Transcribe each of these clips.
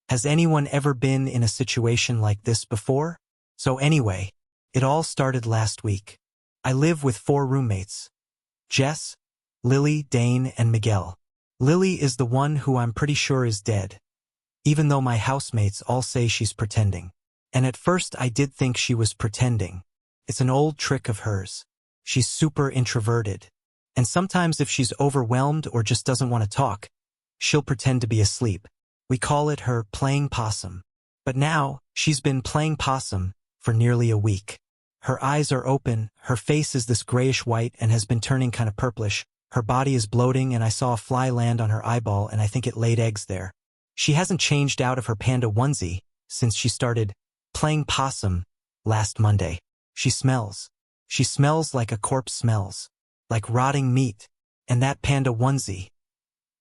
Has anyone ever been in a situation like this before? So anyway, it all started last week. I live with 4 roommates. Jess, Lily, Dane, and Miguel. Lily is the one who I'm pretty sure is dead, even though my housemates all say she's pretending. And at first I did think she was pretending. It's an old trick of hers. She's super introverted. And sometimes if she's overwhelmed or just doesn't want to talk, she'll pretend to be asleep. We call it her playing possum. But now, she's been playing possum for nearly a week. Her eyes are open, her face is this grayish-white and has been turning kind of purplish. Her body is bloating and I saw a fly land on her eyeball and I think it laid eggs there. She hasn't changed out of her panda onesie since she started playing possum last Monday. She smells. She smells like a corpse smells. Like rotting meat. And that panda onesie.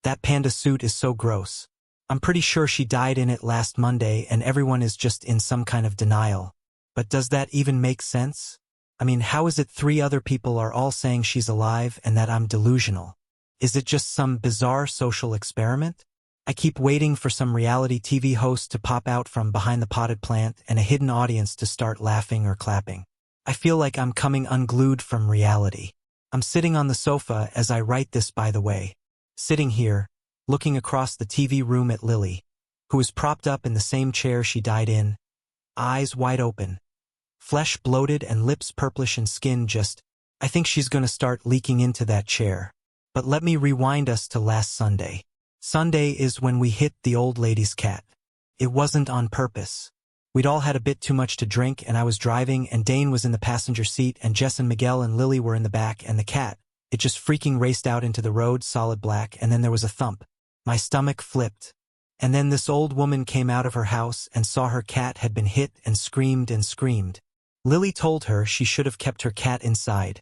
That panda suit is so gross. I'm pretty sure she died in it last Monday and everyone is just in some kind of denial. But does that even make sense? I mean, how is it 3 other people are all saying she's alive and that I'm delusional? Is it just some bizarre social experiment? I keep waiting for some reality TV host to pop out from behind the potted plant and a hidden audience to start laughing or clapping. I feel like I'm coming unglued from reality. I'm sitting on the sofa as I write this, by the way. Sitting here, looking across the TV room at Lily, who is propped up in the same chair she died in, eyes wide open, flesh bloated and lips purplish and skin just, I think she's gonna start leaking into that chair. But let me rewind us to last Sunday. Sunday is when we hit the old lady's cat. It wasn't on purpose. We'd all had a bit too much to drink and I was driving and Dane was in the passenger seat and Jess and Miguel and Lily were in the back and the cat, it just freaking raced out into the road solid black and then there was a thump. My stomach flipped. And then this old woman came out of her house and saw her cat had been hit and screamed and screamed. Lily told her she should have kept her cat inside,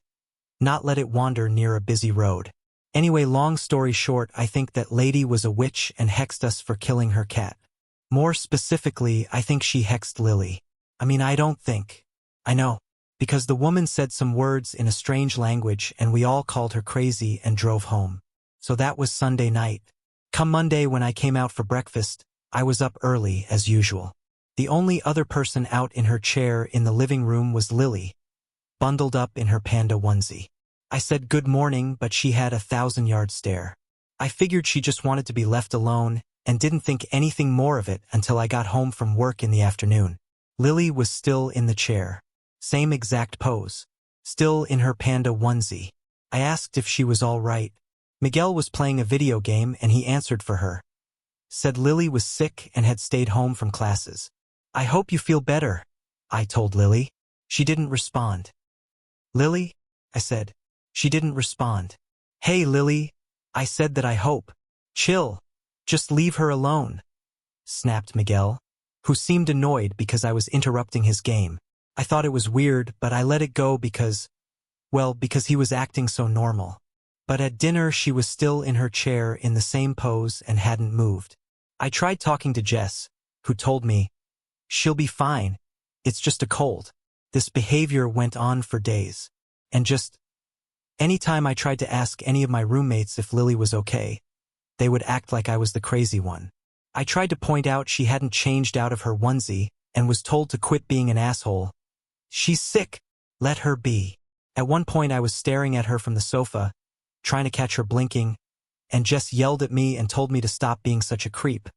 not let it wander near a busy road. Anyway, long story short, I think that lady was a witch and hexed us for killing her cat. More specifically, I think she hexed Lily. I mean, I don't think. I know. Because the woman said some words in a strange language and we all called her crazy and drove home. So that was Sunday night. Come Monday when I came out for breakfast, I was up early as usual. The only other person out in her chair in the living room was Lily, bundled up in her panda onesie. I said good morning, but she had a 1,000-yard stare. I figured she just wanted to be left alone and didn't think anything more of it until I got home from work in the afternoon. Lily was still in the chair. Same exact pose. Still in her panda onesie. I asked if she was all right. Miguel was playing a video game and he answered for her. Said Lily was sick and had stayed home from classes. I hope you feel better, I told Lily. She didn't respond. Lily? I said. She didn't respond. Hey Lily, I said that I hope. Chill. Just leave her alone, snapped Miguel, who seemed annoyed because I was interrupting his game. I thought it was weird, but I let it go because he was acting so normal. But at dinner she was still in her chair in the same pose and hadn't moved. I tried talking to Jess, who told me, she'll be fine, it's just a cold. This behavior went on for days. And just, anytime I tried to ask any of my roommates if Lily was okay, they would act like I was the crazy one. I tried to point out she hadn't changed out of her onesie and was told to quit being an asshole. She's sick. Let her be. At one point I was staring at her from the sofa, trying to catch her blinking, and Jess yelled at me and told me to stop being such a creep,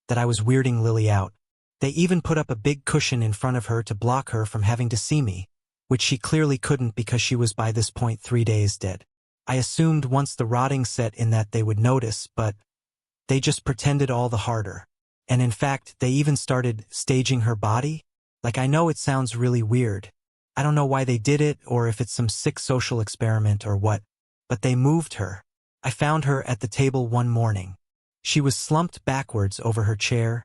that I was weirding Lily out. They even put up a big cushion in front of her to block her from having to see me, which she clearly couldn't because she was by this point 3 days dead. I assumed once the rotting set in that they would notice, but they just pretended all the harder. And in fact, they even started staging her body. Like, I know it sounds really weird. I don't know why they did it or if it's some sick social experiment or what, but they moved her. I found her at the table one morning. She was slumped backwards over her chair,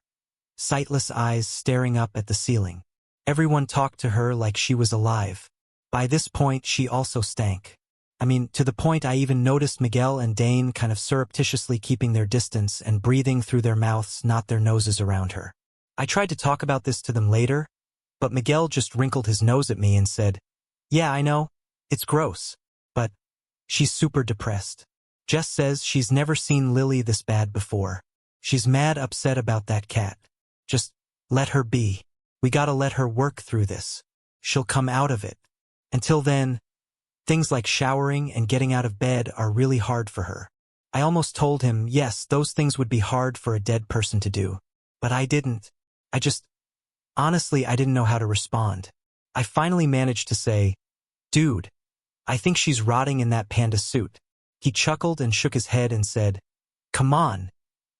sightless eyes staring up at the ceiling. Everyone talked to her like she was alive. By this point, she also stank. I mean, to the point I even noticed Miguel and Dane kind of surreptitiously keeping their distance and breathing through their mouths, not their noses around her. I tried to talk about this to them later, but Miguel just wrinkled his nose at me and said, yeah, I know, it's gross, but she's super depressed. Jess says she's never seen Lily this bad before. She's mad upset about that cat. Just let her be. We gotta let her work through this. She'll come out of it. Until then, things like showering and getting out of bed are really hard for her. I almost told him, yes, those things would be hard for a dead person to do. But I didn't. Honestly, I didn't know how to respond. I finally managed to say, "Dude, I think she's rotting in that panda suit." He chuckled and shook his head and said, "Come on,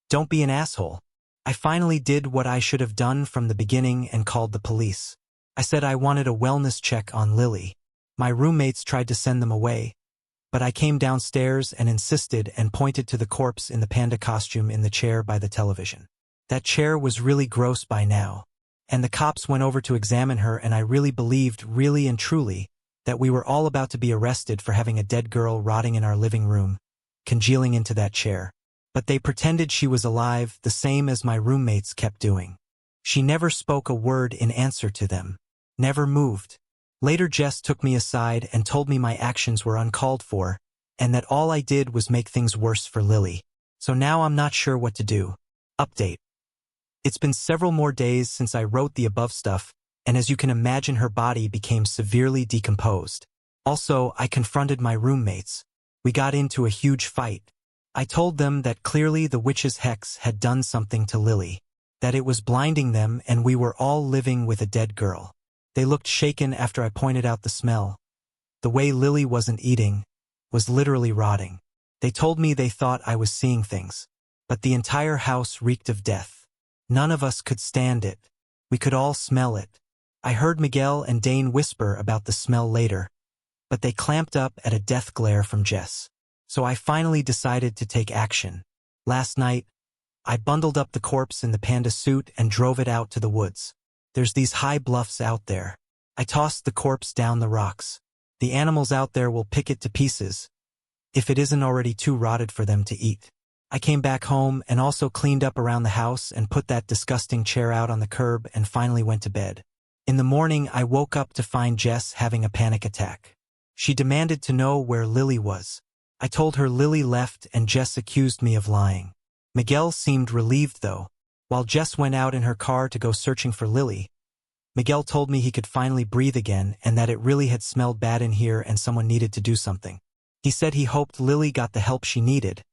don't be an asshole." I finally did what I should have done from the beginning and called the police. I said I wanted a wellness check on Lily. My roommates tried to send them away, but I came downstairs and insisted and pointed to the corpse in the panda costume in the chair by the television. That chair was really gross by now, and the cops went over to examine her, and I really believed, really and truly, that we were all about to be arrested for having a dead girl rotting in our living room, congealing into that chair. But they pretended she was alive, the same as my roommates kept doing. She never spoke a word in answer to them. Never moved. Later Jess took me aside and told me my actions were uncalled for, and that all I did was make things worse for Lily. So now I'm not sure what to do. Update. It's been several more days since I wrote the above stuff, and as you can imagine, her body became severely decomposed. Also, I confronted my roommates. We got into a huge fight. I told them that clearly the witch's hex had done something to Lily, that it was blinding them and we were all living with a dead girl. They looked shaken after I pointed out the smell. The way Lily wasn't eating, was literally rotting. They told me they thought I was seeing things, but the entire house reeked of death. None of us could stand it. We could all smell it. I heard Miguel and Dane whisper about the smell later, but they clamped up at a death glare from Jess. So I finally decided to take action. Last night, I bundled up the corpse in the panda suit and drove it out to the woods. There's these high bluffs out there. I tossed the corpse down the rocks. The animals out there will pick it to pieces, if it isn't already too rotted for them to eat. I came back home and also cleaned up around the house and put that disgusting chair out on the curb and finally went to bed. In the morning, I woke up to find Jess having a panic attack. She demanded to know where Lily was. I told her Lily left and Jess accused me of lying. Miguel seemed relieved though. While Jess went out in her car to go searching for Lily, Miguel told me he could finally breathe again and that it really had smelled bad in here and someone needed to do something. He said he hoped Lily got the help she needed,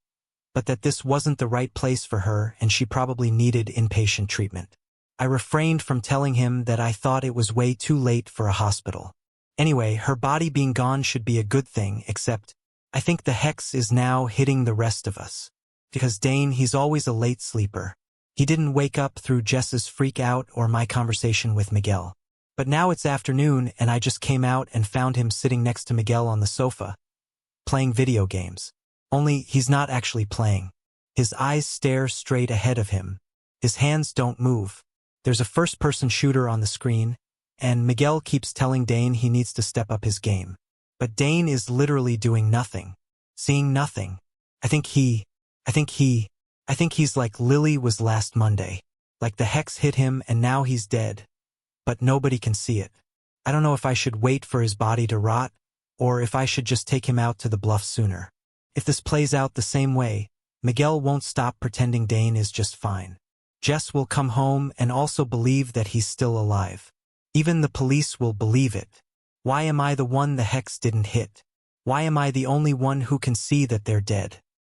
but that this wasn't the right place for her and she probably needed inpatient treatment. I refrained from telling him that I thought it was way too late for a hospital. Anyway, her body being gone should be a good thing, except I think the hex is now hitting the rest of us. Because Dane, he's always a late sleeper. He didn't wake up through Jess's freak out or my conversation with Miguel. But now it's afternoon and I just came out and found him sitting next to Miguel on the sofa, playing video games. Only he's not actually playing. His eyes stare straight ahead of him. His hands don't move. There's a first-person shooter on the screen, and Miguel keeps telling Dane he needs to step up his game. But Dane is literally doing nothing, seeing nothing. I think he's like Lily was last Monday. Like the hex hit him and now he's dead. But nobody can see it. I don't know if I should wait for his body to rot, or if I should just take him out to the bluff sooner. If this plays out the same way, Miguel won't stop pretending Dane is just fine. Jess will come home and also believe that he's still alive. Even the police will believe it. Why am I the one the hex didn't hit? Why am I the only one who can see that they're dead?